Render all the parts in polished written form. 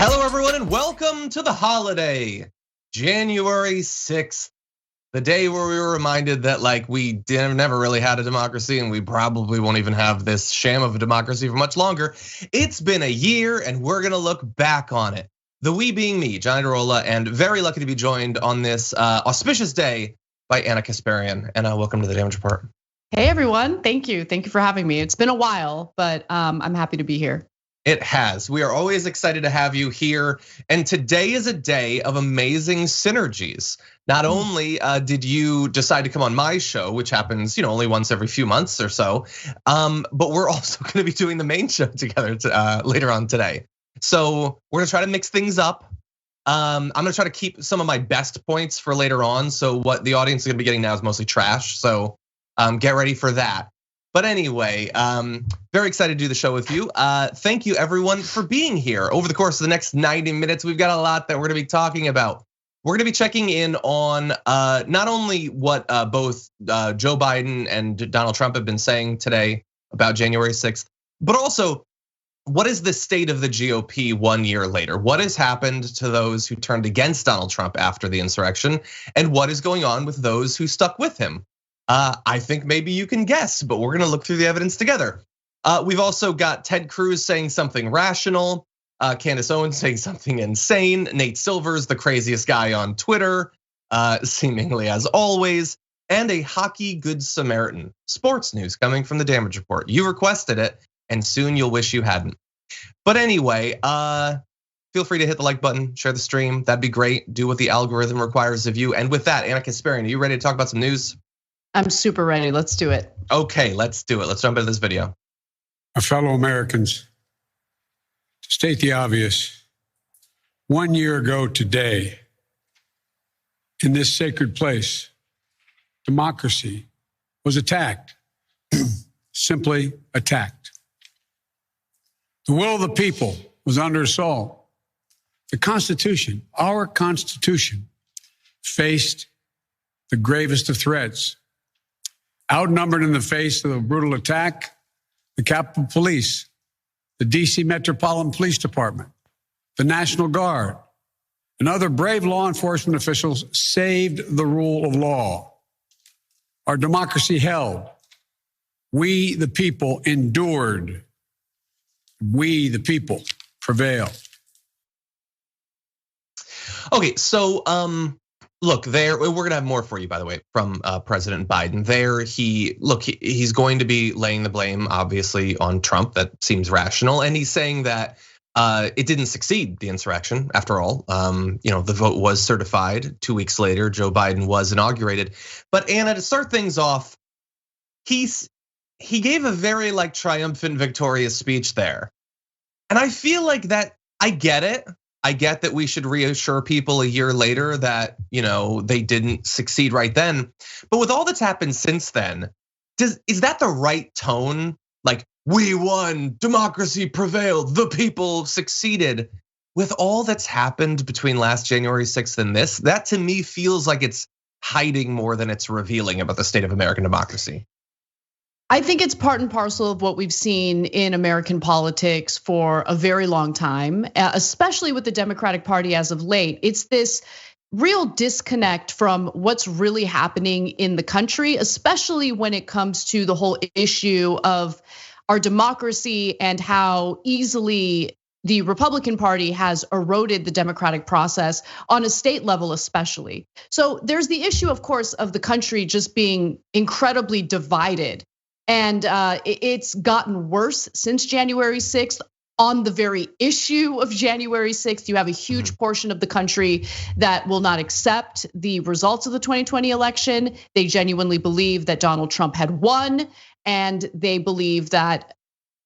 Hello, everyone, and welcome to the holiday, January 6th, the day where we were reminded that we never really had a democracy, and we probably won't even have this sham of a democracy for much longer. It's been a year, and we're gonna look back on it. The we being me, Johnny DeRola, and very lucky to be joined on this auspicious day by Anna Kasparian. Anna, welcome to the Damage Report. Hey everyone, thank you for having me. It's been a while, but I'm happy to be here. It has. We are always excited to have you here. And today is a day of amazing synergies. Not only did you decide to come on my show, which happens, only once every few months or so, but we're also going to be doing the main show together later on today. So we're going to try to mix things up. I'm going to try to keep some of my best points for later on. So what the audience is going to be getting now is mostly trash. So get ready for that. But anyway, very excited to do the show with you. Thank you everyone for being here. Over the course of the next 90 minutes, we've got a lot that we're gonna be talking about. We're gonna be checking in on not only what both Joe Biden and Donald Trump have been saying today about January 6th, but also what is the state of the GOP 1 year later? What has happened to those who turned against Donald Trump after the insurrection? And what is going on with those who stuck with him? I think maybe you can guess, but we're gonna look through the evidence together. We've also got Ted Cruz saying something rational, Candace Owens saying something insane, Nate Silver's the craziest guy on Twitter, seemingly as always, and a hockey good Samaritan. Sports news coming from the Damage Report. You requested it, and soon you'll wish you hadn't. But anyway, feel free to hit the like button, share the stream, that'd be great. Do what the algorithm requires of you. And with that, Anna Kasparian, are you ready to talk about some news? I'm super ready, let's do it. Okay, let's do it. Let's jump into this video. Our fellow Americans, to state the obvious, 1 year ago today, in this sacred place, democracy was attacked, simply attacked. The will of the people was under assault. The Constitution, our Constitution, faced the gravest of threats. Outnumbered in the face of a brutal attack, the Capitol Police, the DC Metropolitan Police Department, the National Guard, and other brave law enforcement officials saved the rule of law. Our democracy held. We, the people, endured. We, the people, prevailed. Okay, so look, we're gonna have more for you, by the way, from President Biden. He's going to be laying the blame, obviously, on Trump. That seems rational, and he's saying that it didn't succeed, the insurrection. After all, the vote was certified. 2 weeks later, Joe Biden was inaugurated. But Anna, to start things off, he gave a very triumphant, victorious speech there, and I feel like that. I get it. I get that we should reassure people a year later that they didn't succeed right then. But with all that's happened since then, is that the right tone? We won, democracy prevailed, the people succeeded. With all that's happened between last January 6th and this, that to me feels like it's hiding more than it's revealing about the state of American democracy. I think it's part and parcel of what we've seen in American politics for a very long time, especially with the Democratic Party as of late. It's this real disconnect from what's really happening in the country, especially when it comes to the whole issue of our democracy and how easily the Republican Party has eroded the democratic process on a state level, especially. So there's the issue, of course, of the country just being incredibly divided. And it's gotten worse since January 6th. On the very issue of January 6th, you have a huge portion of the country that will not accept the results of the 2020 election. They genuinely believe that Donald Trump had won, and they believe that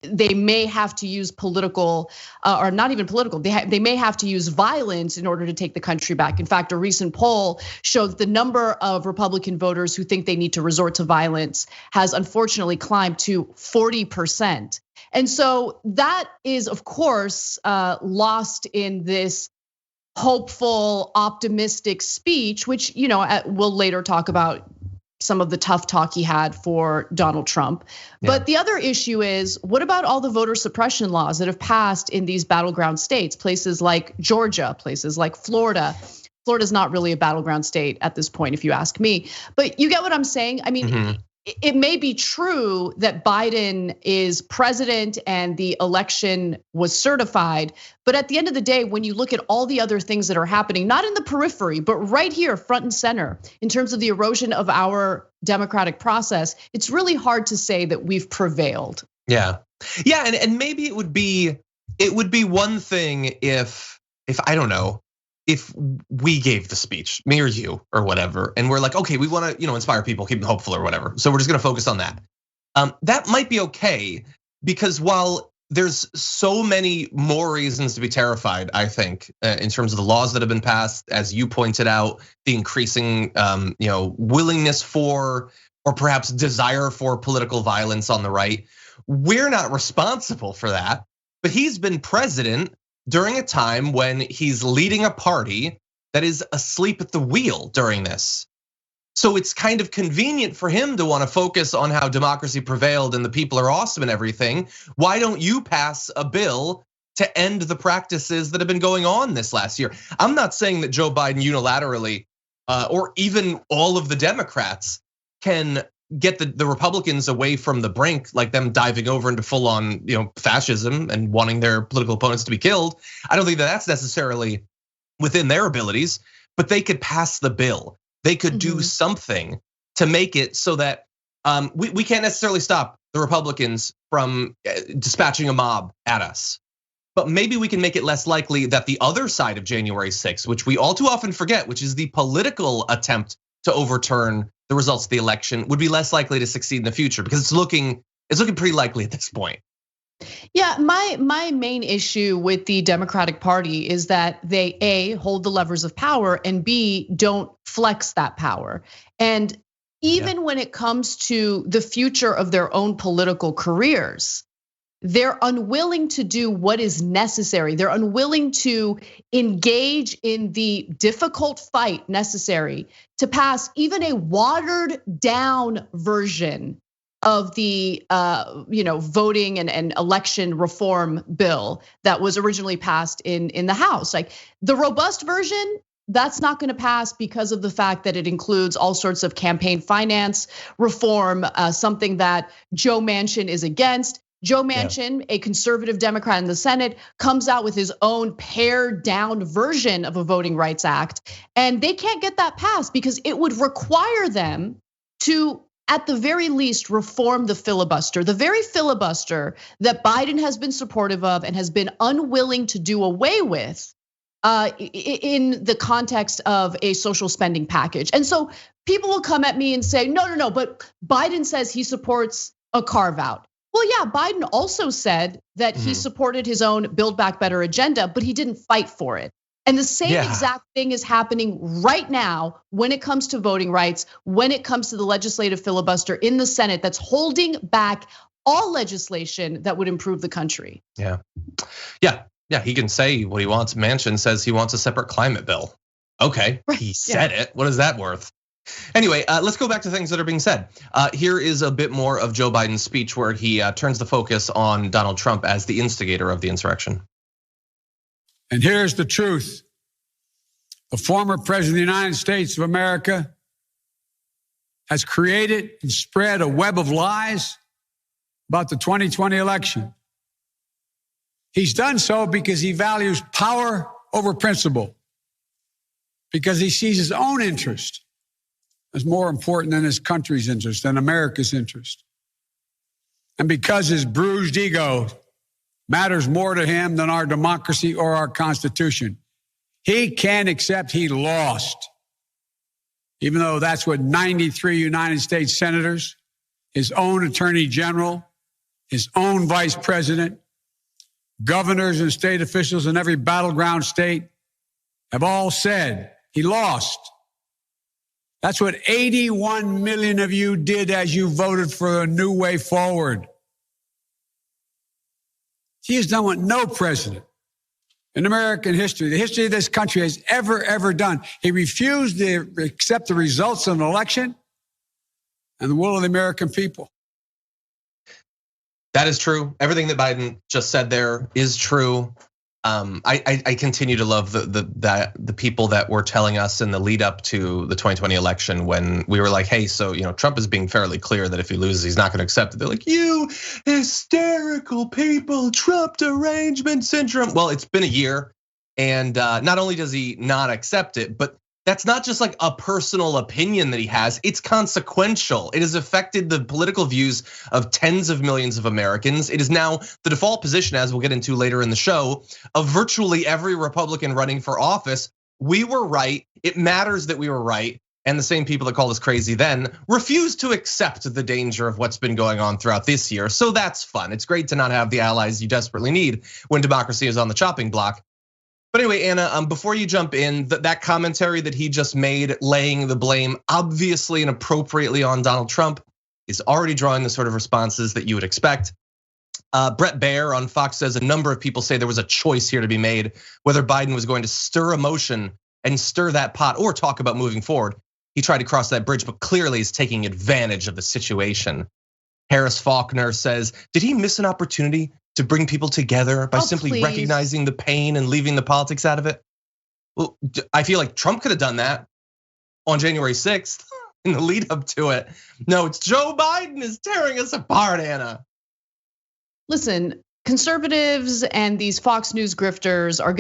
they may have to use political, or not even political, they may have to use violence in order to take the country back. In fact, a recent poll showed that the number of Republican voters who think they need to resort to violence has unfortunately climbed to 40%. And so that is, of course, lost in this hopeful, optimistic speech, which we'll later talk about some of the tough talk he had for Donald Trump. But the other issue is, what about all the voter suppression laws that have passed in these battleground states, places like Georgia, places like Florida? Florida's not really a battleground state at this point, if you ask me. But you get what I'm saying? I mean, it may be true that Biden is president and the election was certified, but at the end of the day, when you look at all the other things that are happening, not in the periphery, but right here, front and center, in terms of the erosion of our democratic process, it's really hard to say that we've prevailed. Yeah, and maybe it would be one thing if I don't know, if we gave the speech, me or you or whatever, and we're like, okay, we want to, inspire people, keep them hopeful or whatever. So we're just gonna focus on that. That might be okay, because while there's so many more reasons to be terrified, I think, in terms of the laws that have been passed, as you pointed out, the increasing, willingness for, or perhaps desire for, political violence on the right. We're not responsible for that, but he's been president during a time when he's leading a party that is asleep at the wheel during this. So it's kind of convenient for him to want to focus on how democracy prevailed and the people are awesome and everything. Why don't you pass a bill to end the practices that have been going on this last year? I'm not saying that Joe Biden unilaterally, or even all of the Democrats, can get the Republicans away from the brink, like them diving over into full on, fascism and wanting their political opponents to be killed. I don't think that that's necessarily within their abilities, but they could pass the bill. They could do something to make it so that we can't necessarily stop the Republicans from dispatching a mob at us. But maybe we can make it less likely that the other side of January 6th, which we all too often forget, which is the political attempt to overturn the results of the election, would be less likely to succeed in the future, because it's looking pretty likely at this point. Yeah, my main issue with the Democratic Party is that they A, hold the levers of power, and B, don't flex that power. And even when it comes to the future of their own political careers, they're unwilling to do what is necessary. They're unwilling to engage in the difficult fight necessary to pass even a watered down version of the voting and election reform bill that was originally passed in the House. Like the robust version, that's not going to pass because of the fact that it includes all sorts of campaign finance reform, something that Joe Manchin is against. Joe Manchin, a conservative Democrat in the Senate, comes out with his own pared down version of a Voting Rights Act. And they can't get that passed because it would require them to, at the very least, reform the filibuster. The very filibuster that Biden has been supportive of and has been unwilling to do away with in the context of a social spending package. And so people will come at me and say, no, but Biden says he supports a carve out. Well, yeah, Biden also said that he supported his own Build Back Better agenda, but he didn't fight for it. And the same exact thing is happening right now when it comes to voting rights, when it comes to the legislative filibuster in the Senate that's holding back all legislation that would improve the country. Yeah, he can say what he wants. Manchin says he wants a separate climate bill. Okay, he said it. What is that worth? Anyway, let's go back to things that are being said. Here is a bit more of Joe Biden's speech where he turns the focus on Donald Trump as the instigator of the insurrection. And here's the truth. The former president of the United States of America has created and spread a web of lies about the 2020 election. He's done so because he values power over principle, because he sees his own interest as more important than his country's interest, than America's interest. And because his bruised ego matters more to him than our democracy or our Constitution, he can't accept he lost. Even though that's what 93 United States senators, his own attorney general, his own vice president, governors and state officials in every battleground state have all said he lost. That's what 81 million of you did as you voted for a new way forward. He has done what no president in American history, the history of this country, has ever done. He refused to accept the results of an election and the will of the American people. That is true. Everything that Biden just said there is true. I continue to love the people that were telling us in the lead up to the 2020 election when we were like, hey, so Trump is being fairly clear that if he loses, he's not going to accept it. They're like, you hysterical people, Trump derangement syndrome. Well, it's been a year, and not only does he not accept it, but that's not just like a personal opinion that he has, it's consequential. It has affected the political views of tens of millions of Americans. It is now the default position, as we'll get into later in the show, of virtually every Republican running for office. We were right, it matters that we were right. And the same people that called us crazy then refuse to accept the danger of what's been going on throughout this year. So that's fun. It's great to not have the allies you desperately need when democracy is on the chopping block. But anyway, Anna, before you jump in, that commentary that he just made, laying the blame obviously and appropriately on Donald Trump, is already drawing the sort of responses that you would expect. Brett Baer on Fox says a number of people say there was a choice here to be made, whether Biden was going to stir emotion and stir that pot or talk about moving forward. He tried to cross that bridge, but clearly is taking advantage of the situation. Harris Faulkner says, did he miss an opportunity to bring people together by simply recognizing the pain and leaving the politics out of it? Well, I feel like Trump could have done that on January 6th in the lead up to it. No, it's Joe Biden is tearing us apart, Anna. Listen, conservatives and these Fox News grifters are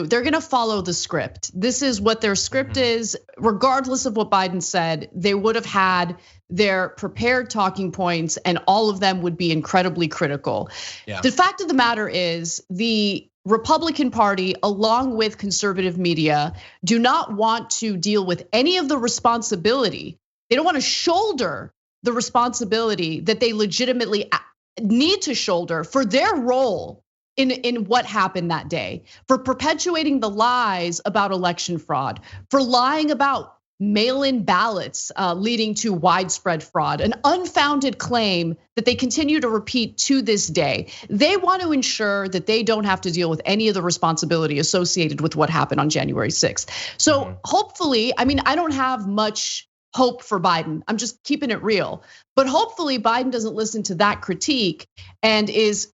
they're gonna follow the script. This is what their script is. Regardless of what Biden said, they would have had their prepared talking points and all of them would be incredibly critical. Yeah. The fact of the matter is the Republican Party, along with conservative media, do not want to deal with any of the responsibility. They don't want to shoulder the responsibility that they legitimately need to shoulder for their role in what happened that day, for perpetuating the lies about election fraud, for lying about mail-in ballots leading to widespread fraud, an unfounded claim that they continue to repeat to this day. They want to ensure that they don't have to deal with any of the responsibility associated with what happened on January 6th. So hopefully, I mean, I don't have much hope for Biden. I'm just keeping it real. But hopefully Biden doesn't listen to that critique and is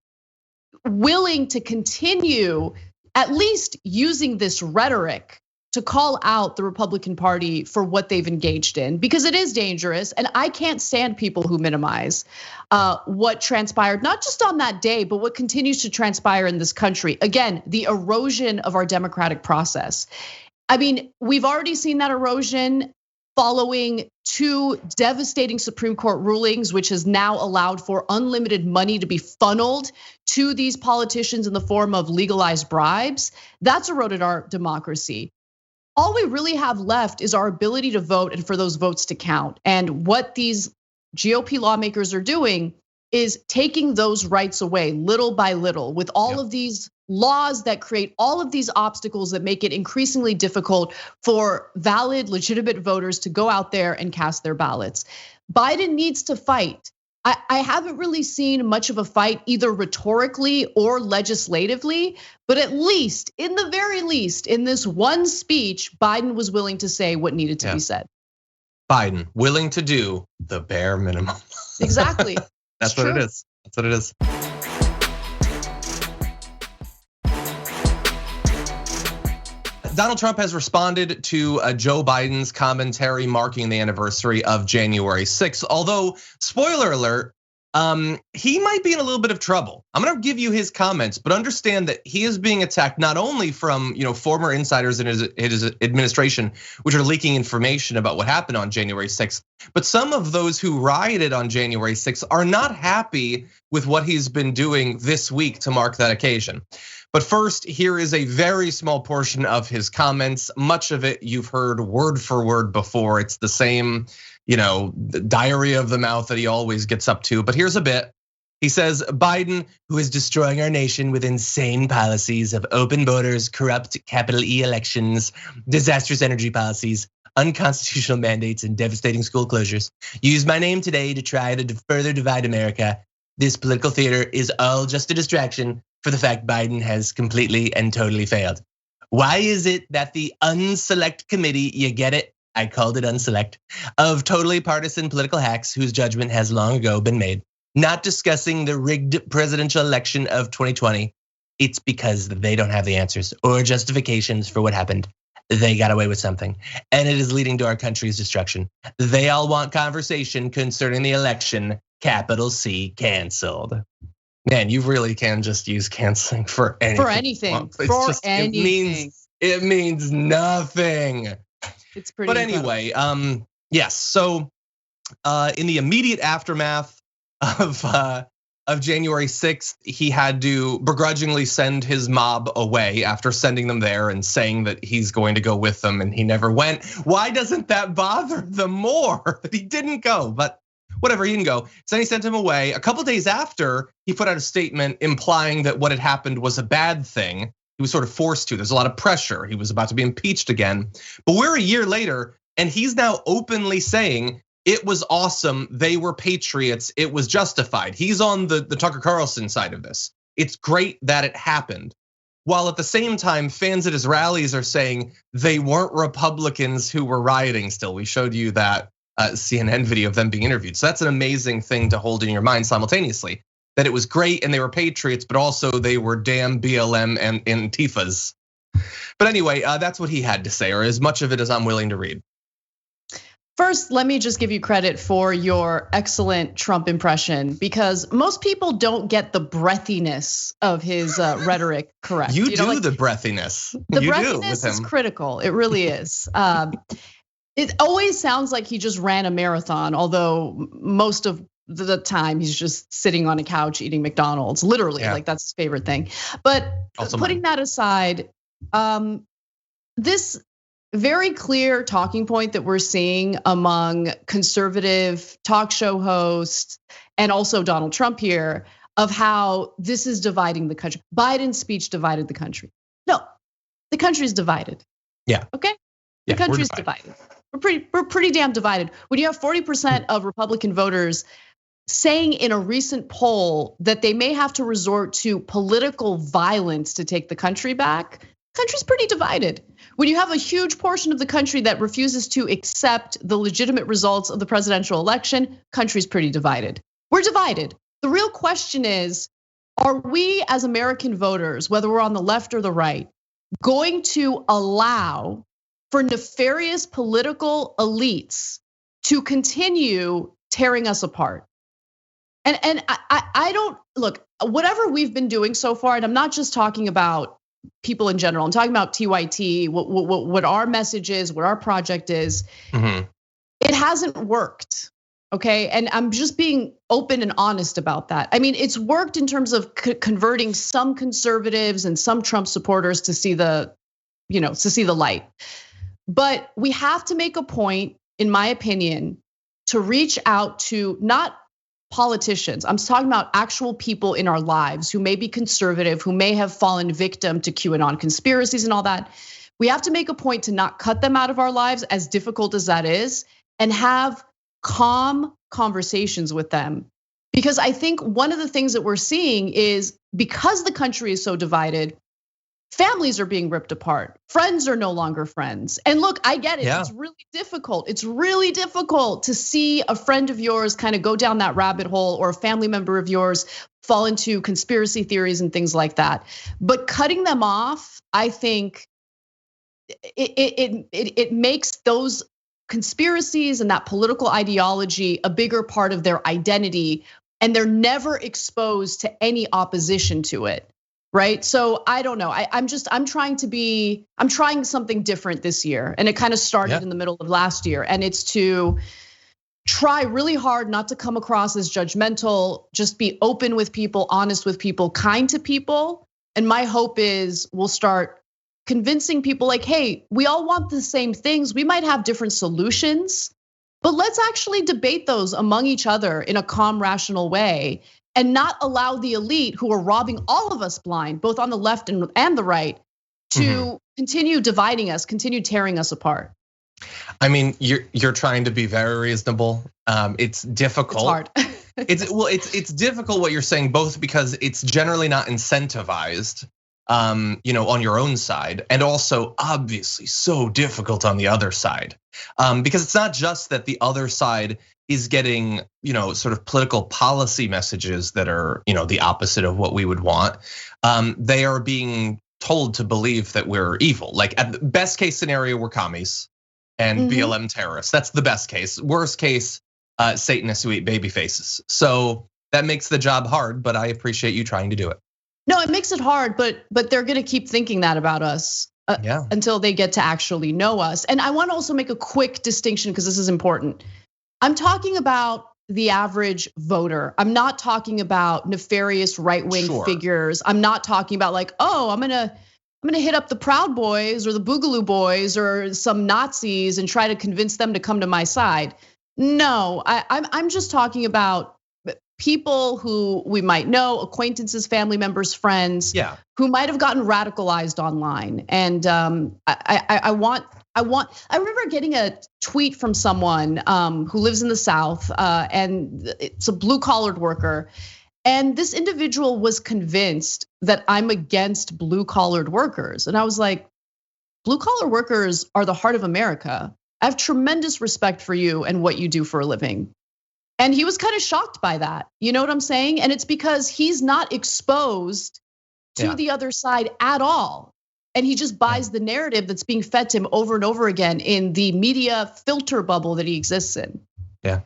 willing to continue at least using this rhetoric to call out the Republican Party for what they've engaged in, because it is dangerous. And I can't stand people who minimize what transpired, not just on that day, but what continues to transpire in this country. Again, the erosion of our democratic process. I mean, we've already seen that erosion following two devastating Supreme Court rulings, which has now allowed for unlimited money to be funneled to these politicians in the form of legalized bribes. That's eroded our democracy. All we really have left is our ability to vote and for those votes to count. And what these GOP lawmakers are doing is taking those rights away little by little with all of these laws that create all of these obstacles that make it increasingly difficult for valid, legitimate voters to go out there and cast their ballots. Biden needs to fight. I haven't really seen much of a fight either rhetorically or legislatively, but at least, in the very least, in this one speech, Biden was willing to say what needed to be said. Biden willing to do the bare minimum. Exactly. That's what it is. That's what it is. Donald Trump has responded to Joe Biden's commentary marking the anniversary of January 6th. Although, spoiler alert, he might be in a little bit of trouble. I'm gonna give you his comments, but understand that he is being attacked not only from former insiders in his administration, which are leaking information about what happened on January 6th, but some of those who rioted on January 6th are not happy with what he's been doing this week to mark that occasion. But first, here is a very small portion of his comments. Much of it you've heard word for word before. It's the same, diarrhea of the mouth that he always gets up to. But here's a bit. He says, Biden, who is destroying our nation with insane policies of open borders, corrupt capital E elections, disastrous energy policies, unconstitutional mandates, and devastating school closures, used my name today to try to further divide America. This political theater is all just a distraction for the fact Biden has completely and totally failed. Why is it that the unselect committee, you get it? I called it unselect, of totally partisan political hacks whose judgment has long ago been made, not discussing the rigged presidential election of 2020. It's because they don't have the answers or justifications for what happened. They got away with something, and it is leading to our country's destruction. They all want conversation concerning the election, capital C, canceled. Man, you really can just use canceling for anything. For anything, for anything. It means nothing. It's pretty. But anyway, yes. So in the immediate aftermath of January 6th, he had to begrudgingly send his mob away after sending them there and saying that he's going to go with them, and he never went. Why doesn't that bother them more that he didn't go? But whatever, he didn't go. So then he sent him away. A couple days after, he put out a statement implying that what had happened was a bad thing. He was sort of forced to. There's a lot of pressure. He was about to be impeached again. But we're a year later, and he's now openly saying it was awesome. They were patriots. It was justified. He's on the Tucker Carlson side of this. It's great that it happened. While at the same time, fans at his rallies are saying they weren't Republicans who were rioting still. We showed you that CNN video of them being interviewed. So that's an amazing thing to hold in your mind simultaneously. That it was great and they were patriots, but also they were damn BLM and Antifas. But anyway, that's what he had to say, or as much of it as I'm willing to read. First, let me just give you credit for your excellent Trump impression, because most people don't get the breathiness of his rhetoric correct. You do like, the breathiness. The breathiness is critical. It really is. It always sounds like he just ran a marathon, although most of the time he's just sitting on a couch eating McDonald's, literally, like that's his favorite thing. But also putting that aside, this very clear talking point that we're seeing among conservative talk show hosts and also Donald Trump here of how this is dividing the country. Biden's speech divided the country. No, the country's divided. Yeah. Okay. The country's divided. We're pretty damn divided. When you have 40% of Republican voters saying in a recent poll that they may have to resort to political violence to take the country back, country's pretty divided. When you have a huge portion of the country that refuses to accept the legitimate results of the presidential election, country's pretty divided. We're divided. The real question is, are we as American voters, whether we're on the left or the right, going to allow for nefarious political elites to continue tearing us apart? And I don't, look, whatever we've been doing so far, and I'm not just talking about people in general, I'm talking about TYT, what our message is, what our project is. It hasn't worked, okay? And I'm just being open and honest about that. I mean, it's worked in terms of converting some conservatives and some Trump supporters to see the, to see the light. But we have to make a point, in my opinion, to reach out to not politicians. I'm talking about actual people in our lives who may be conservative, who may have fallen victim to QAnon conspiracies and all that. We have to make a point to not cut them out of our lives, as difficult as that is, and have calm conversations with them. Because I think one of the things that we're seeing is, because the country is so divided, families are being ripped apart. Friends are no longer friends. And look, I get it. Yeah. It's really difficult. It's really difficult to see a friend of yours kind of go down that rabbit hole, or a family member of yours fall into conspiracy theories and things like that. But cutting them off, I think it makes those conspiracies and that political ideology a bigger part of their identity, and they're never exposed to any opposition to it. Right. So I don't know. I'm trying something different this year. And it kind of started in the middle of last year. And it's to try really hard not to come across as judgmental, just be open with people, honest with people, kind to people. And my hope is we'll start convincing people like, hey, we all want the same things. We might have different solutions, but let's actually debate those among each other in a calm, rational way. And not allow the elite, who are robbing all of us blind, both on the left and the right, to continue dividing us, continue tearing us apart. I mean, you're trying to be very reasonable. It's difficult. It's hard. It's difficult what you're saying, both because it's generally not incentivized on your own side, and also obviously so difficult on the other side. Because it's not just that the other side is getting, sort of political policy messages that are, the opposite of what we would want. They are being told to believe that we're evil. Like at the best case scenario, we're commies and BLM terrorists. That's the best case. Worst case, Satanists who eat baby faces. So that makes the job hard, but I appreciate you trying to do it. No, it makes it hard, but they're gonna keep thinking that about us until they get to actually know us. And I wanna also make a quick distinction because this is important. I'm talking about the average voter. I'm not talking about nefarious right-wing figures. I'm not talking about like, oh, I'm gonna hit up the Proud Boys or the Boogaloo Boys or some Nazis and try to convince them to come to my side. No, I'm just talking about people who we might know, acquaintances, family members, friends, who might have gotten radicalized online. And I remember getting a tweet from someone who lives in the South, and it's a blue-collared worker. And this individual was convinced that I'm against blue-collared workers. And I was like, blue-collar workers are the heart of America. I have tremendous respect for you and what you do for a living. And he was kind of shocked by that. You know what I'm saying? And it's because he's not exposed to the other side at all. And he just buys the narrative that's being fed to him over and over again in the media filter bubble that he exists in. Yeah,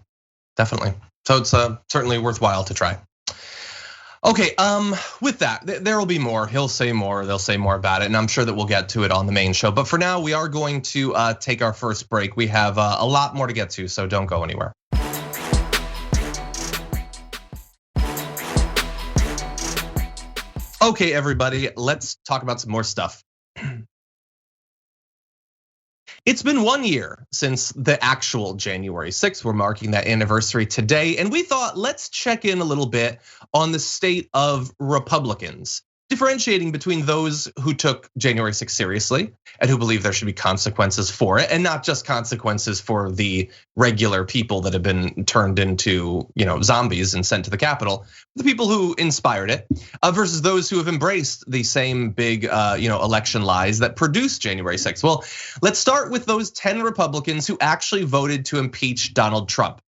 definitely. So it's certainly worthwhile to try. Okay, with that, there will be more. He'll say more, they'll say more about it, and I'm sure that we'll get to it on the main show. But for now, we are going to take our first break. We have a lot more to get to, so don't go anywhere. Okay, everybody, let's talk about some more stuff. It's been 1 year since the actual January 6th. We're marking that anniversary today, and we thought let's check in a little bit on the state of Republicans, differentiating between those who took January 6th seriously and who believe there should be consequences for it, and not just consequences for the regular people that have been turned into, zombies and sent to the Capitol, the people who inspired it, versus those who have embraced the same big, election lies that produced January 6th. Well, let's start with those 10 Republicans who actually voted to impeach Donald Trump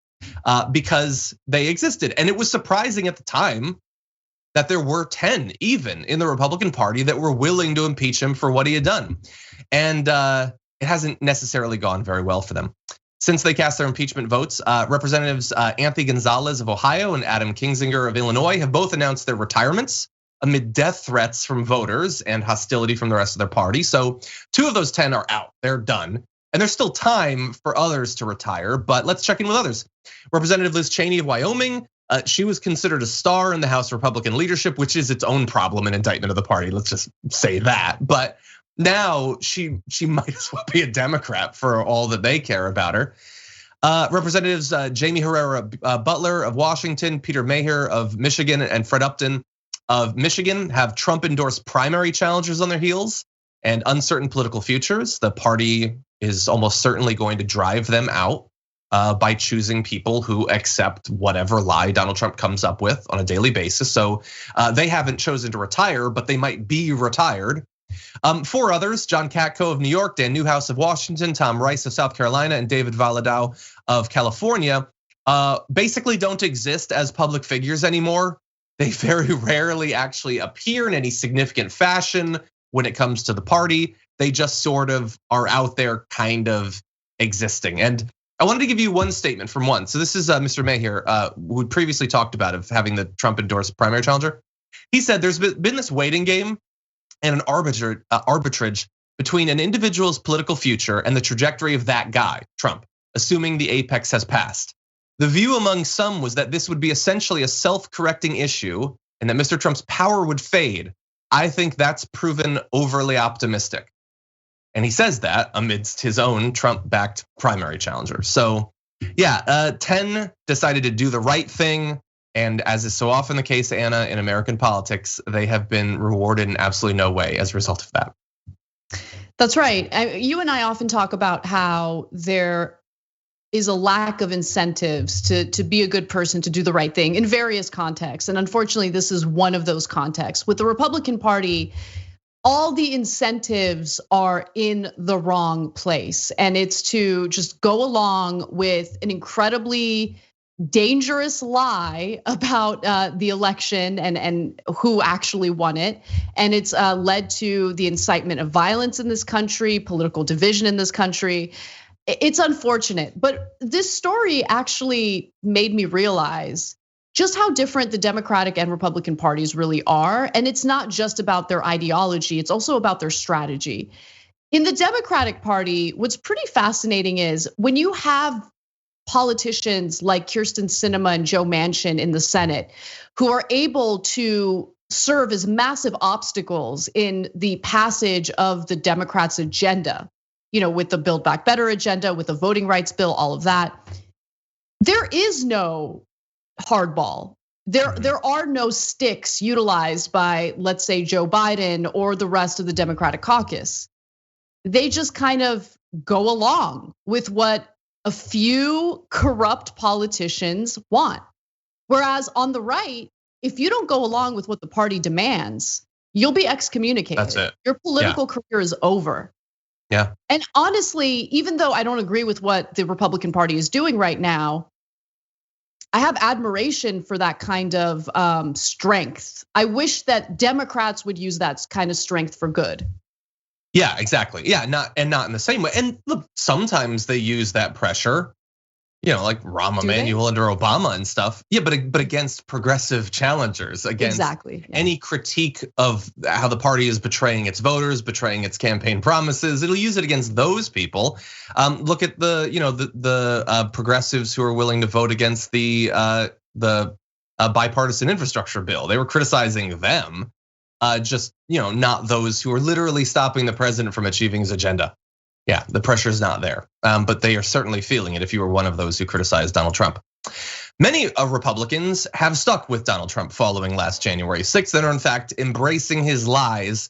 because they existed. And it was surprising at the time that there were 10 even in the Republican Party that were willing to impeach him for what he had done. And it hasn't necessarily gone very well for them. Since they cast their impeachment votes, Representatives Anthony Gonzalez of Ohio and Adam Kinzinger of Illinois have both announced their retirements amid death threats from voters and hostility from the rest of their party. So 2 of those 10 are out, they're done. And there's still time for others to retire, but let's check in with others. Representative Liz Cheney of Wyoming, she was considered a star in the House Republican leadership, which is its own problem and indictment of the party. Let's just say that. But now she might as well be a Democrat for all that they care about her. Representatives Jamie Herrera Butler of Washington, Peter Maher of Michigan, and Fred Upton of Michigan have Trump-endorsed primary challengers on their heels and uncertain political futures. The party is almost certainly going to drive them out by choosing people who accept whatever lie Donald Trump comes up with on a daily basis. So they haven't chosen to retire, but they might be retired. 4 others, John Katko of New York, Dan Newhouse of Washington, Tom Rice of South Carolina, and David Valadao of California, basically don't exist as public figures anymore. They very rarely actually appear in any significant fashion when it comes to the party. They just sort of are out there kind of existing. And I wanted to give you one statement from one. So this is Mr. Maher, who previously talked about of having the Trump endorsed primary challenger. He said there's been this waiting game and an arbitrage between an individual's political future and the trajectory of that guy, Trump, assuming the apex has passed. The view among some was that this would be essentially a self-correcting issue and that Mr. Trump's power would fade. I think that's proven overly optimistic. And he says that amidst his own Trump-backed primary challenger. So yeah, 10 decided to do the right thing. And as is so often the case, Anna, in American politics, they have been rewarded in absolutely no way as a result of that. That's right. You and I often talk about how there is a lack of incentives to be a good person, to do the right thing in various contexts. And unfortunately, this is one of those contexts. With the Republican Party, all the incentives are in the wrong place. And it's to just go along with an incredibly dangerous lie about the election and who actually won it. And it's led to the incitement of violence in this country, political division in this country. It's unfortunate, but this story actually made me realize just how different the Democratic and Republican parties really are. And it's not just about their ideology, it's also about their strategy. In the Democratic Party, what's pretty fascinating is when you have politicians like Kyrsten Sinema and Joe Manchin in the Senate who are able to serve as massive obstacles in the passage of the Democrats' agenda, with the Build Back Better agenda, with the voting rights bill, all of that, there is no hardball. There are no sticks utilized by, let's say, Joe Biden or the rest of the Democratic caucus. They just kind of go along with what a few corrupt politicians want. Whereas on the right, if you don't go along with what the party demands, you'll be excommunicated. That's it. Your political career is over. Yeah. And honestly, even though I don't agree with what the Republican Party is doing right now, I have admiration for that kind of strength. I wish that Democrats would use that kind of strength for good. Yeah, exactly. Yeah, not in the same way. And look, sometimes they use that pressure, like Rahm Emanuel under Obama and stuff. Yeah, but against progressive challengers, against any critique of how the party is betraying its voters, betraying its campaign promises. It'll use it against those people. Look at the progressives who are willing to vote against the bipartisan infrastructure bill. They were criticizing them. Just not those who are literally stopping the president from achieving his agenda. Yeah, the pressure is not there, but they are certainly feeling it if you were one of those who criticized Donald Trump. Many Republicans have stuck with Donald Trump following last January 6th and are in fact embracing his lies,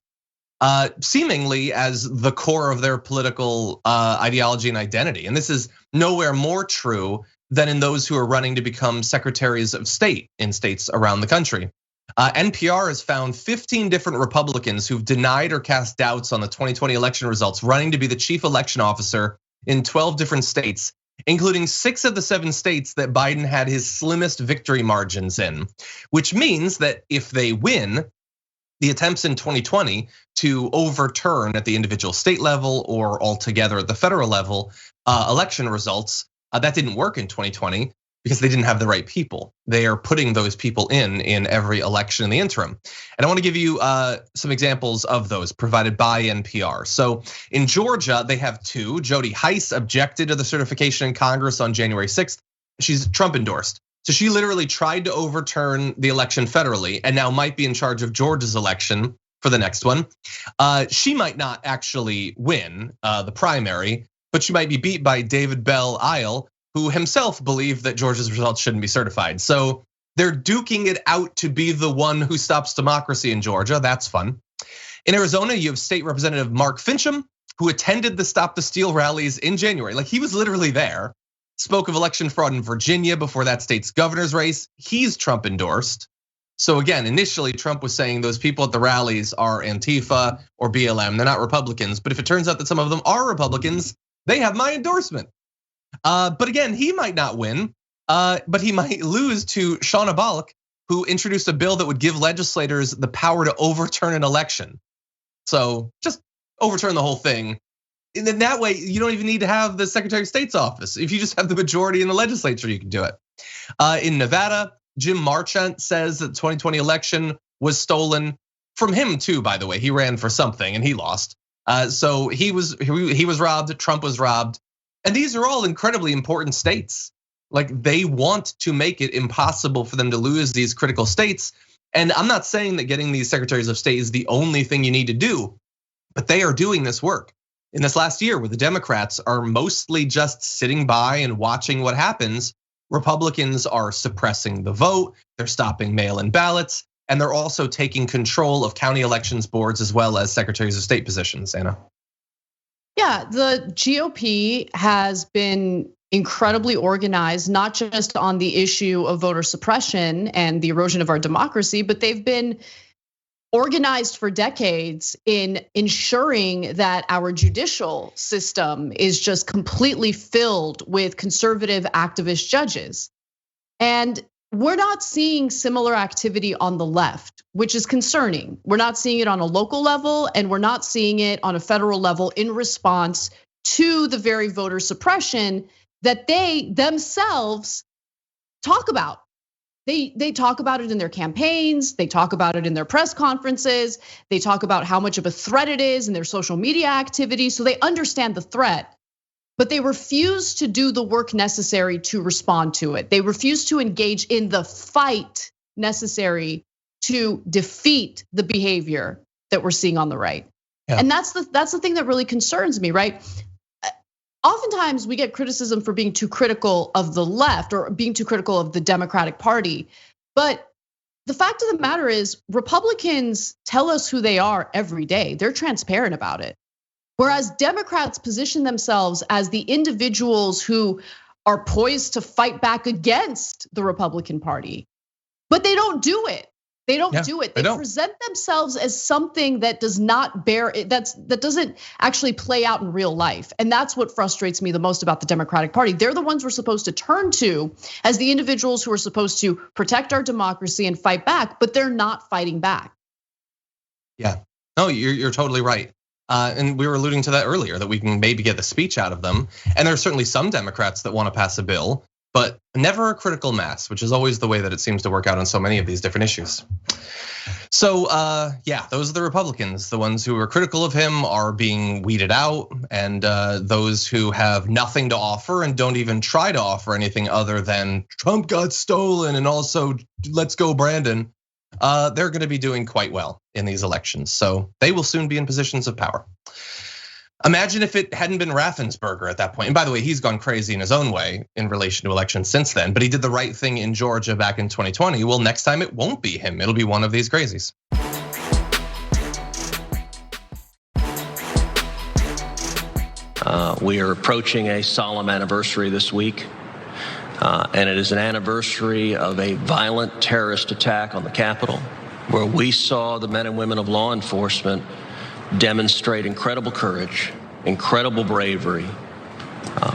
seemingly as the core of their political ideology and identity. And this is nowhere more true than in those who are running to become secretaries of state in states around the country. NPR has found 15 different Republicans who've denied or cast doubts on the 2020 election results, running to be the chief election officer in 12 different states, including 6 of the 7 states that Biden had his slimmest victory margins in, which means that if they win, the attempts in 2020 to overturn at the individual state level or altogether at the federal level election results, that didn't work in 2020. Because they didn't have the right people. They are putting those people in every election in the interim. And I want to give you some examples of those provided by NPR. So in Georgia, they have 2. Jody Hice objected to the certification in Congress on January 6th. She's Trump endorsed. So she literally tried to overturn the election federally and now might be in charge of Georgia's election for the next one. She might not actually win the primary, but she might be beat by David Bell Isle, who himself believed that Georgia's results shouldn't be certified. So they're duking it out to be the one who stops democracy in Georgia. That's fun. In Arizona, you have State Representative Mark Fincham, who attended the Stop the Steal rallies in January. Like he was literally there, spoke of election fraud in Virginia before that state's governor's race. He's Trump endorsed. So again, initially Trump was saying those people at the rallies are Antifa or BLM, they're not Republicans. But if it turns out that some of them are Republicans, they have my endorsement. But again, he might not win, but he might lose to Shauna Balk, who introduced a bill that would give legislators the power to overturn an election. So just overturn the whole thing. And then that way, you don't even need to have the Secretary of State's office. If you just have the majority in the legislature, you can do it. In Nevada, Jim Marchant says that the 2020 election was stolen from him too, by the way. He ran for something and he lost. So he was robbed, Trump was robbed. And these are all incredibly important states. Like they want to make it impossible for them to lose these critical states. And I'm not saying that getting these secretaries of state is the only thing you need to do, but they are doing this work. In this last year, where the Democrats are mostly just sitting by and watching what happens, Republicans are suppressing the vote, they're stopping mail-in ballots, and they're also taking control of county elections boards as well as secretaries of state positions, Anna. Yeah, the GOP has been incredibly organized, not just on the issue of voter suppression and the erosion of our democracy, but they've been organized for decades in ensuring that our judicial system is just completely filled with conservative activist judges. And we're not seeing similar activity on the left, which is concerning. We're not seeing it on a local level, and we're not seeing it on a federal level in response to the very voter suppression that they themselves talk about. They talk about it in their campaigns, they talk about it in their press conferences, they talk about how much of a threat it is in their social media activity, so they understand the threat, but they refuse to do the work necessary to respond to it. They refuse to engage in the fight necessary to defeat the behavior that we're seeing on the right. Yeah. And that's the thing that really concerns me, right? Oftentimes we get criticism for being too critical of the left or being too critical of the Democratic Party. But the fact of the matter is Republicans tell us who they are every day. They're transparent about it. Whereas Democrats position themselves as the individuals who are poised to fight back against the Republican Party, but they don't do it. They don't do it. They present themselves as something that does not bear, that doesn't actually play out in real life. And that's what frustrates me the most about the Democratic Party. They're the ones we're supposed to turn to as the individuals who are supposed to protect our democracy and fight back, but they're not fighting back. Yeah, no, you're totally right. And we were alluding to that earlier, that we can maybe get the speech out of them. And there's certainly some Democrats that want to pass a bill, but never a critical mass, which is always the way that it seems to work out on so many of these different issues. So yeah, those are the Republicans. The ones who are critical of him are being weeded out, and those who have nothing to offer and don't even try to offer anything other than Trump got stolen and also let's go Brandon, they're gonna be doing quite well in these elections. So they will soon be in positions of power. Imagine if it hadn't been Raffensperger at that point. And by the way, he's gone crazy in his own way in relation to elections since then, but he did the right thing in Georgia back in 2020. Well, next time it won't be him. It'll be one of these crazies. We are approaching a solemn anniversary this week. And it is an anniversary of a violent terrorist attack on the Capitol, where we saw the men and women of law enforcement demonstrate incredible courage, incredible bravery,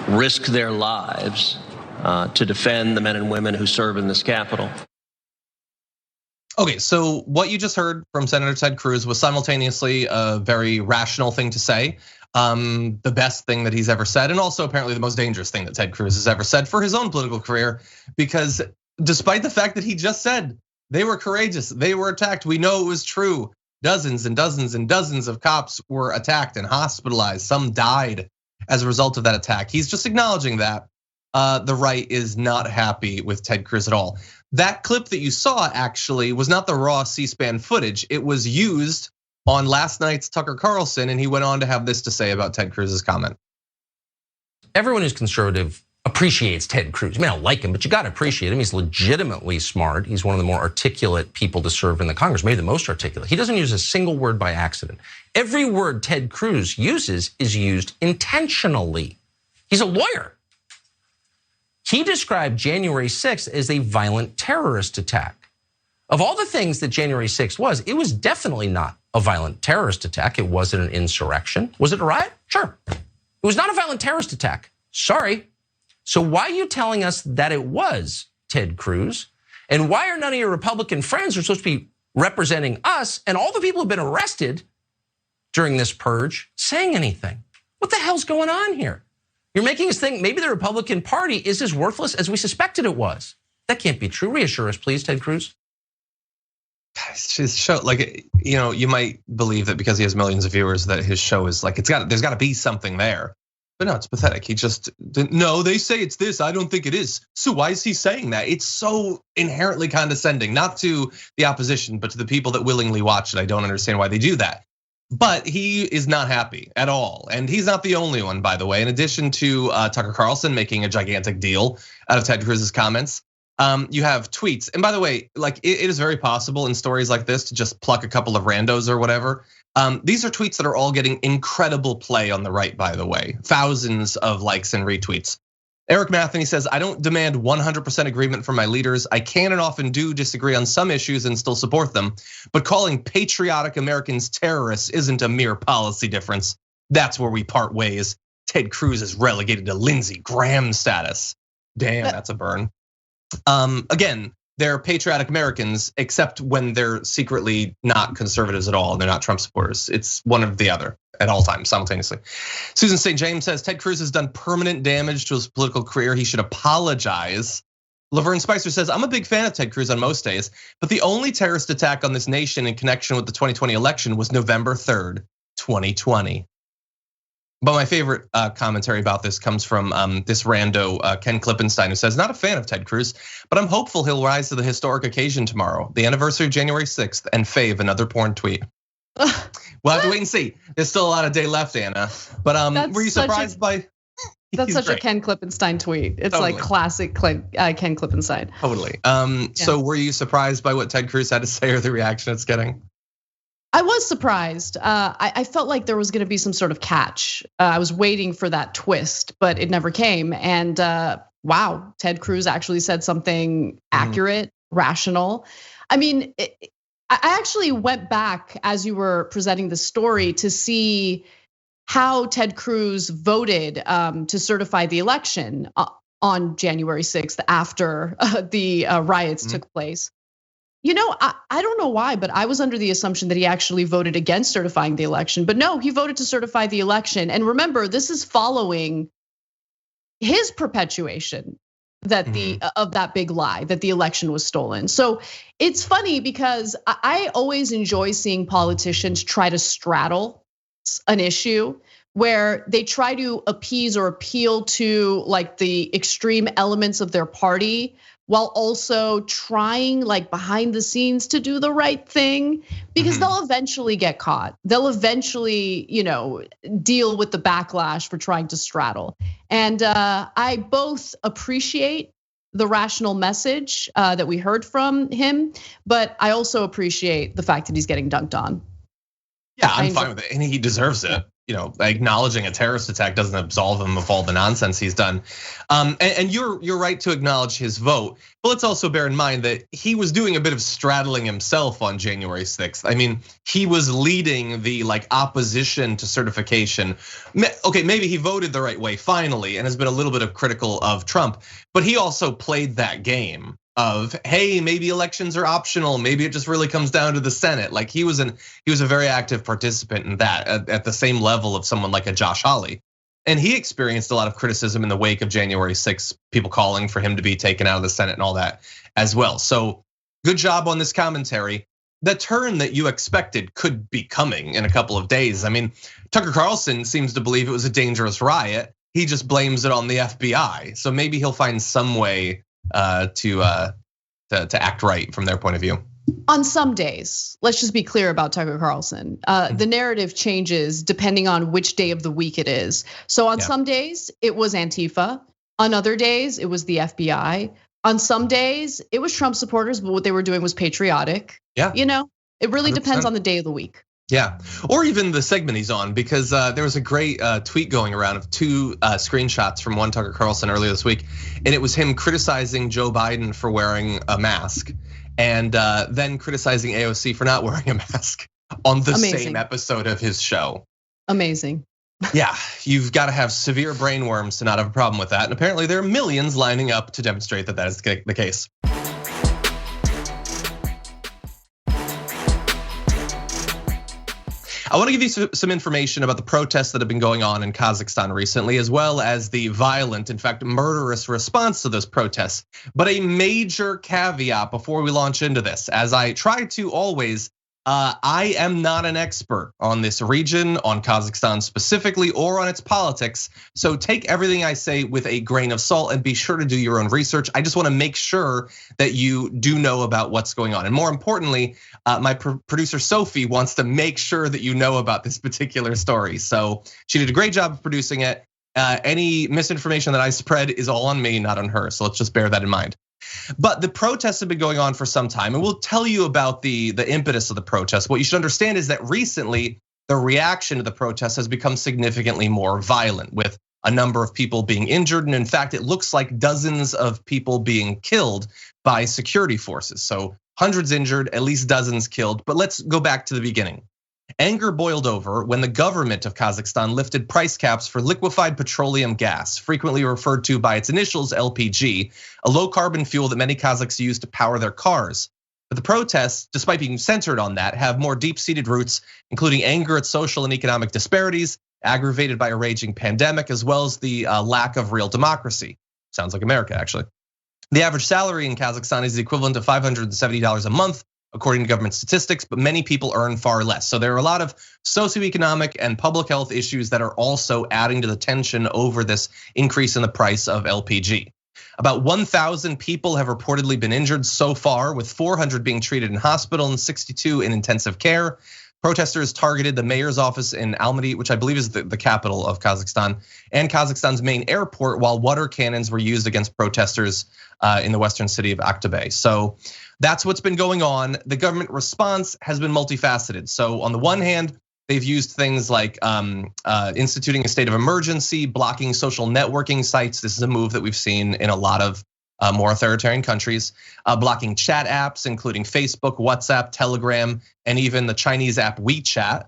risk their lives to defend the men and women who serve in this Capitol. Okay, so what you just heard from Senator Ted Cruz was simultaneously a very rational thing to say, the best thing that he's ever said, and also apparently the most dangerous thing that Ted Cruz has ever said for his own political career, because despite the fact that he just said they were courageous, they were attacked, we know it was true. Dozens and dozens and dozens of cops were attacked and hospitalized. Some died as a result of that attack. He's just acknowledging that the right is not happy with Ted Cruz at all. That clip that you saw actually was not the raw C-SPAN footage. It was used on last night's Tucker Carlson, and he went on to have this to say about Ted Cruz's comment. Everyone who's conservative appreciates Ted Cruz. You may not like him, but you got to appreciate him. He's legitimately smart. He's one of the more articulate people to serve in the Congress, maybe the most articulate. He doesn't use a single word by accident. Every word Ted Cruz uses is used intentionally. He's a lawyer. He described January 6th as a violent terrorist attack. Of all the things that January 6th was, it was definitely not a violent terrorist attack. It wasn't an insurrection. Was it a riot? Sure. It was not a violent terrorist attack. Sorry. So why are you telling us that it was, Ted Cruz? And why are none of your Republican friends who are supposed to be representing us and all the people who've been arrested during this purge saying anything? What the hell's going on here? You're making us think maybe the Republican Party is as worthless as we suspected it was. That can't be true. Reassure us, please, Ted Cruz. His show, like, you might believe that because he has millions of viewers that his show is like, there's got to be something there. But no, it's pathetic. He just, no, they say it's this. I don't think it is. So why is he saying that? It's so inherently condescending, not to the opposition, but to the people that willingly watch it. I don't understand why they do that. But he is not happy at all. And he's not the only one, by the way. In addition to Tucker Carlson making a gigantic deal out of Ted Cruz's comments, you have tweets. And by the way, like it is very possible in stories like this to just pluck a couple of randos or whatever. These are tweets that are all getting incredible play on the right, by the way, thousands of likes and retweets. Eric Matheny says, I don't demand 100% agreement from my leaders. I can and often do disagree on some issues and still support them. But calling patriotic Americans terrorists isn't a mere policy difference. That's where we part ways. Ted Cruz is relegated to Lindsey Graham status. Damn, that's a burn. Again, they're patriotic Americans, except when they're secretly not conservatives at all and they're not Trump supporters. It's one or the other at all times simultaneously. Susan St. James says, Ted Cruz has done permanent damage to his political career. He should apologize. Laverne Spicer says, I'm a big fan of Ted Cruz on most days, but the only terrorist attack on this nation in connection with the 2020 election was November 3rd, 2020. But my favorite commentary about this comes from this rando, Ken Klippenstein, who says, not a fan of Ted Cruz, but I'm hopeful he'll rise to the historic occasion tomorrow, the anniversary of January 6th, and fave another porn tweet. We'll have to wait and see. There's still a lot of day left, Anna. But were you surprised by? That's such a Ken Klippenstein tweet. It's totally. Like classic Ken Klippenstein. Totally. So were you surprised by what Ted Cruz had to say or the reaction it's getting? I was surprised. I felt like there was going to be some sort of catch. I was waiting for that twist, but it never came. And wow, Ted Cruz actually said something accurate, rational. I mean, I actually went back as you were presenting the story to see how Ted Cruz voted to certify the election on January 6th after the riots took place. You know, I don't know why, but I was under the assumption that he actually voted against certifying the election. But no, he voted to certify the election. And remember, this is following his perpetuation that of that big lie that the election was stolen. So it's funny because I always enjoy seeing politicians try to straddle an issue where they try to appease or appeal to like the extreme elements of their party while also trying like behind the scenes to do the right thing, because they'll eventually get caught. They'll eventually, deal with the backlash for trying to straddle. And I both appreciate the rational message that we heard from him, but I also appreciate the fact that he's getting dunked on. Yeah, I'm fine with it, and he deserves it. Acknowledging a terrorist attack doesn't absolve him of all the nonsense he's done. And you're right to acknowledge his vote, but let's also bear in mind that he was doing a bit of straddling himself on January 6th. I mean, he was leading the opposition to certification. Okay, maybe he voted the right way finally, and has been a little bit of critical of Trump, but he also played that game of, hey, maybe elections are optional. Maybe it just really comes down to the Senate. Like he was a very active participant in that at the same level of someone like a Josh Hawley. And he experienced a lot of criticism in the wake of January 6th, people calling for him to be taken out of the Senate and all that as well. So good job on this commentary. The turn that you expected could be coming in a couple of days. I mean, Tucker Carlson seems to believe it was a dangerous riot. He just blames it on the FBI. So maybe he'll find some way to act right from their point of view. On some days, let's just be clear about Tucker Carlson. The narrative changes depending on which day of the week it is. So on some days, it was Antifa. On other days, it was the FBI. On some days, it was Trump supporters, but what they were doing was patriotic. Yeah. It really 100%. Depends on the day of the week. Yeah, or even the segment he's on, because there was a great tweet going around of two screenshots from one Tucker Carlson earlier this week, and it was him criticizing Joe Biden for wearing a mask, and then criticizing AOC for not wearing a mask on the same episode of his show. Amazing. Yeah, you've got to have severe brain worms to not have a problem with that, and apparently there are millions lining up to demonstrate that is the case. I want to give you some information about the protests that have been going on in Kazakhstan recently, as well as the violent, in fact, murderous response to those protests. But a major caveat before we launch into this, as I try to always, I am not an expert on this region, on Kazakhstan specifically, or on its politics. So take everything I say with a grain of salt and be sure to do your own research. I just want to make sure that you do know about what's going on. And more importantly, my producer Sophie wants to make sure that you know about this particular story. So she did a great job of producing it. Any misinformation that I spread is all on me, not on her. So let's just bear that in mind. But the protests have been going on for some time, and we'll tell you about the impetus of the protests. What you should understand is that recently the reaction to the protests has become significantly more violent, with a number of people being injured. And in fact, it looks like dozens of people being killed by security forces. So hundreds injured, at least dozens killed. But let's go back to the beginning. Anger boiled over when the government of Kazakhstan lifted price caps for liquefied petroleum gas, frequently referred to by its initials LPG, a low carbon fuel that many Kazakhs use to power their cars. But the protests, despite being centered on that, have more deep-seated roots, including anger at social and economic disparities, aggravated by a raging pandemic, as well as the lack of real democracy. Sounds like America, actually. The average salary in Kazakhstan is the equivalent of $570 a month, according to government statistics, but many people earn far less. So there are a lot of socioeconomic and public health issues that are also adding to the tension over this increase in the price of LPG. About 1,000 people have reportedly been injured so far, with 400 being treated in hospital and 62 in intensive care. Protesters targeted the mayor's office in Almaty, which I believe is the capital of Kazakhstan, and Kazakhstan's main airport, while water cannons were used against protesters in the western city of Aktobe. So that's what's been going on. The government response has been multifaceted. So on the one hand, they've used things like instituting a state of emergency, blocking social networking sites. This is a move that we've seen in a lot of more authoritarian countries, blocking chat apps, including Facebook, WhatsApp, Telegram, and even the Chinese app WeChat.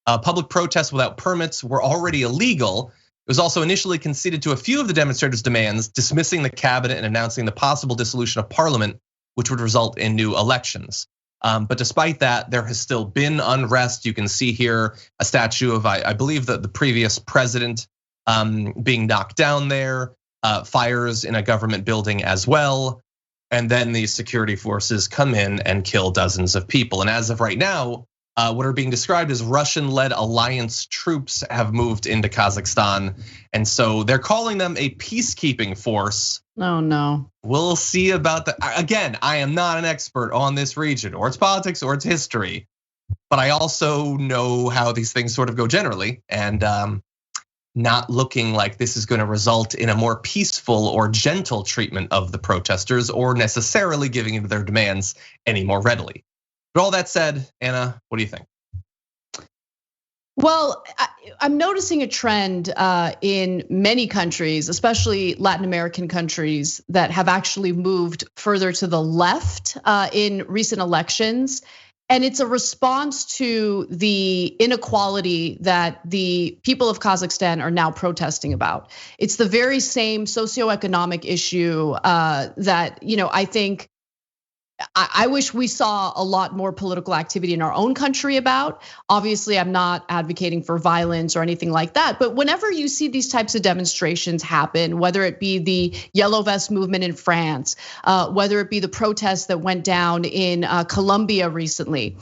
Public protests without permits were already illegal. It was also initially conceded to a few of the demonstrators' demands, dismissing the cabinet and announcing the possible dissolution of parliament, which would result in new elections. But despite that, there has still been unrest. You can see here a statue of, I believe, the previous president being knocked down there. Fires in a government building as well. And then these security forces come in and kill dozens of people. And as of right now, what are being described as Russian-led alliance troops have moved into Kazakhstan. And so they're calling them a peacekeeping force. Oh no. We'll see about that. Again, I am not an expert on this region or its politics or its history, but I also know how these things sort of go generally. And not looking like this is going to result in a more peaceful or gentle treatment of the protesters or necessarily giving into their demands any more readily. But all that said, Anna, what do you think? Well, I'm noticing a trend in many countries, especially Latin American countries, that have actually moved further to the left in recent elections. And it's a response to the inequality that the people of Kazakhstan are now protesting about. It's the very same socioeconomic issue that, I think, I wish we saw a lot more political activity in our own country about. Obviously, I'm not advocating for violence or anything like that, but whenever you see these types of demonstrations happen, whether it be the Yellow Vest movement in France, whether it be the protests that went down in Colombia recently,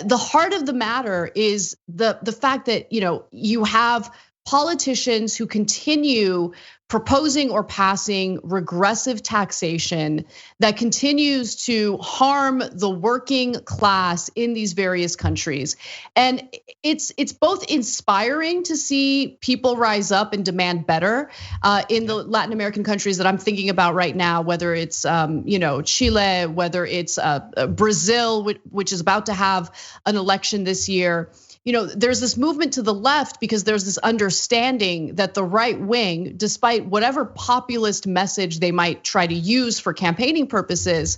the heart of the matter is the fact that you have politicians who continue proposing or passing regressive taxation that continues to harm the working class in these various countries. And it's both inspiring to see people rise up and demand better in the Latin American countries that I'm thinking about right now, whether it's Chile, whether it's Brazil, which is about to have an election this year. There's this movement to the left because there's this understanding that the right wing, despite whatever populist message they might try to use for campaigning purposes,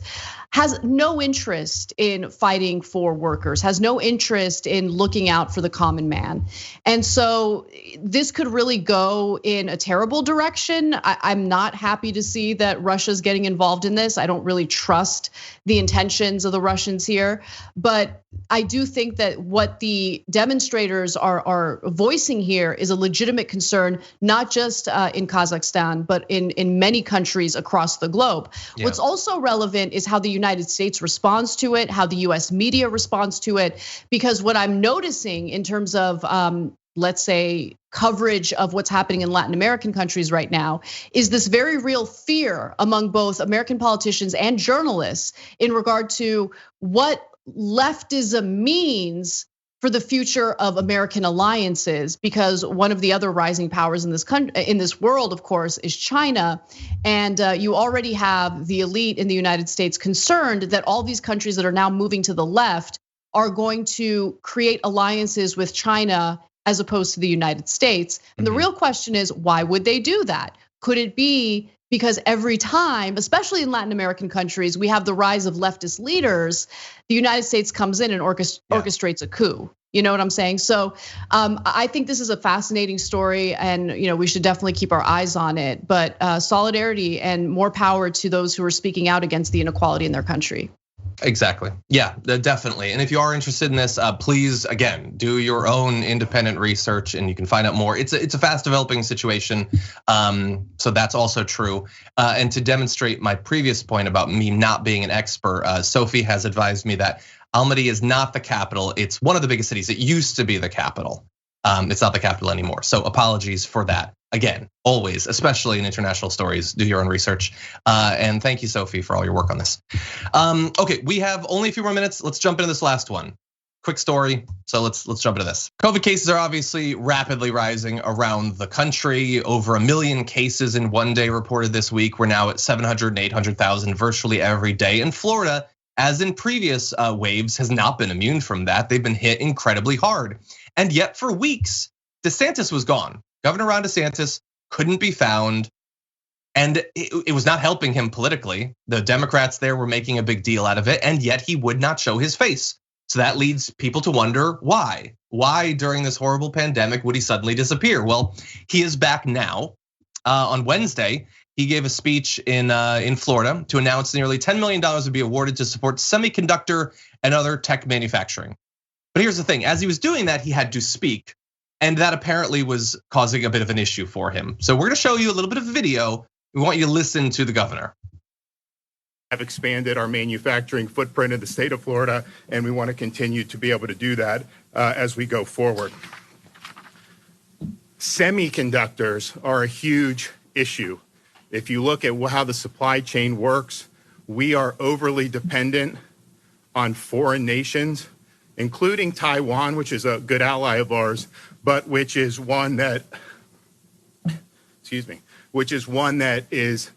has no interest in fighting for workers, has no interest in looking out for the common man. And so this could really go in a terrible direction. I'm not happy to see that Russia's getting involved in this. I don't really trust the intentions of the Russians here, but I do think that what the demonstrators are voicing here is a legitimate concern, not just in Kazakhstan, but in many countries across the globe. Yeah. What's also relevant is how the United States responds to it, how the US media responds to it, because what I'm noticing in terms of, let's say, coverage of what's happening in Latin American countries right now is this very real fear among both American politicians and journalists in regard to what leftism means for the future of American alliances, because one of the other rising powers in this country, in this world, of course, is China. And you already have the elite in the United States concerned that all these countries that are now moving to the left are going to create alliances with China as opposed to the United States. And the real question is, why would they do that? Could it be because every time, especially in Latin American countries, we have the rise of leftist leaders, the United States comes in and orchestrates a coup? You know what I'm saying? So I think this is a fascinating story, and we should definitely keep our eyes on it. But solidarity and more power to those who are speaking out against the inequality in their country. Exactly. Yeah, definitely. And if you are interested in this, please, again, do your own independent research and you can find out more. It's a fast developing situation. So that's also true. And to demonstrate my previous point about me not being an expert, Sophie has advised me that Almaty is not the capital. It's one of the biggest cities. It used to be the capital. It's not the capital anymore. So apologies for that. Again, always, especially in international stories, do your own research. And thank you, Sophie, for all your work on this. Okay, we have only a few more minutes. Let's jump into this last one. Quick story, so let's jump into this. COVID cases are obviously rapidly rising around the country. Over 1 million cases in one day reported this week. We're now at 700 and 800,000 virtually every day. And Florida, as in previous waves, has not been immune from that. They've been hit incredibly hard. And yet for weeks, DeSantis was gone. Governor Ron DeSantis couldn't be found, and it was not helping him politically. The Democrats there were making a big deal out of it, and yet he would not show his face. So that leads people to wonder why. Why during this horrible pandemic would he suddenly disappear? Well, he is back now. On Wednesday, he gave a speech in Florida to announce nearly $10 million would be awarded to support semiconductor and other tech manufacturing. But here's the thing, as he was doing that, he had to speak. And that apparently was causing a bit of an issue for him. So we're gonna show you a little bit of video. We want you to listen to the governor. Have expanded our manufacturing footprint in the state of Florida, and we want to continue to be able to do that as we go forward. Semiconductors are a huge issue. If you look at how the supply chain works, we are overly dependent on foreign nations, including Taiwan, which is a good ally of ours, but which is one that, is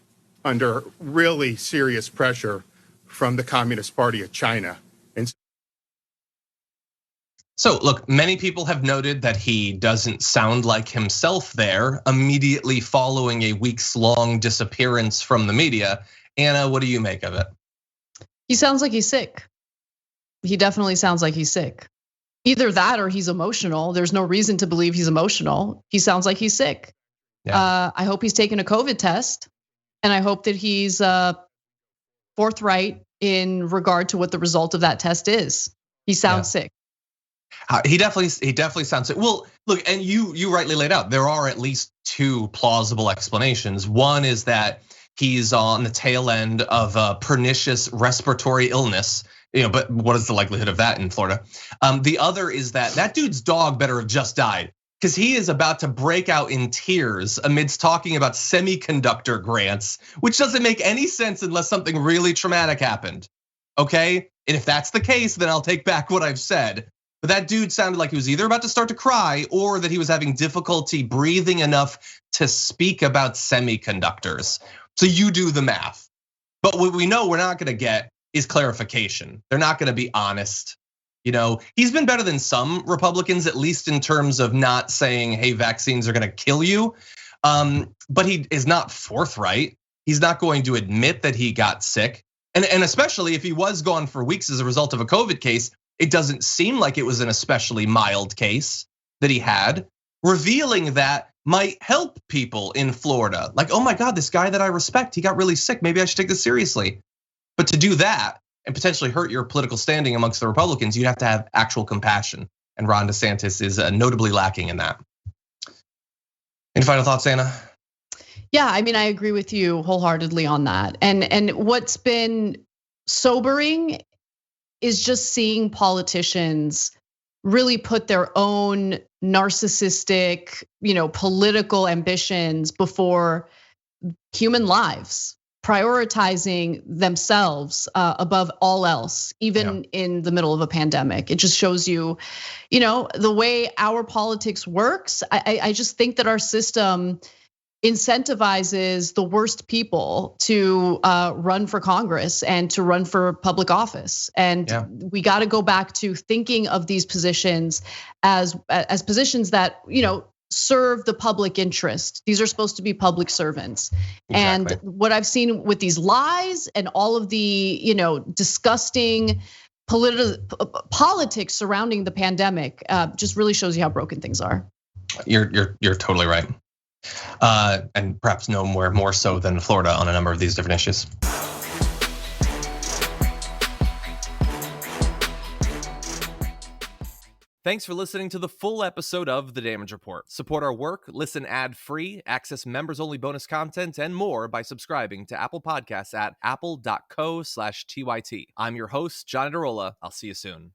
under really serious pressure from the Communist Party of China. And so look, many people have noted that he doesn't sound like himself there immediately following a weeks-long disappearance from the media. Anna, what do you make of it? He sounds like he's sick. He definitely sounds like he's sick. Either that or he's emotional. There's no reason to believe he's emotional. He sounds like he's sick. Yeah. I hope he's taken a COVID test, and I hope that he's forthright in regard to what the result of that test is. He sounds sick. He definitely sounds sick. Well, look, and you rightly laid out, there are at least two plausible explanations. One is that he's on the tail end of a pernicious respiratory illness. But what is the likelihood of that in Florida? The other is that dude's dog better have just died, because he is about to break out in tears amidst talking about semiconductor grants, which doesn't make any sense unless something really traumatic happened, okay? And if that's the case, then I'll take back what I've said. But that dude sounded like he was either about to start to cry or that he was having difficulty breathing enough to speak about semiconductors. So you do the math. But what we know we're not gonna get is clarification. They're not gonna be honest. He's been better than some Republicans, at least in terms of not saying, hey, vaccines are gonna kill you. But he is not forthright. He's not going to admit that he got sick. And especially if he was gone for weeks as a result of a COVID case, it doesn't seem like it was an especially mild case that he had. Revealing that might help people in Florida. Like, oh my God, this guy that I respect, he got really sick. Maybe I should take this seriously. But to do that and potentially hurt your political standing amongst the Republicans, you'd have to have actual compassion. And Ron DeSantis is notably lacking in that. Any final thoughts, Anna? Yeah, I mean, I agree with you wholeheartedly on that. And what's been sobering is just seeing politicians really put their own narcissistic, political ambitions before human lives, prioritizing themselves above all else, even in the middle of a pandemic. It just shows you, the way our politics works. I just think that our system incentivizes the worst people to run for Congress and to run for public office. And we got to go back to thinking of these positions as positions that, serve the public interest. These are supposed to be public servants. Exactly. And what I've seen with these lies and all of the, disgusting politics surrounding the pandemic just really shows you how broken things are. You're totally right. And perhaps nowhere more so than Florida on a number of these different issues. Thanks for listening to the full episode of The Damage Report. Support our work, listen ad-free, access members-only bonus content, and more by subscribing to Apple Podcasts at apple.co/TYT. I'm your host, John Adarola. I'll see you soon.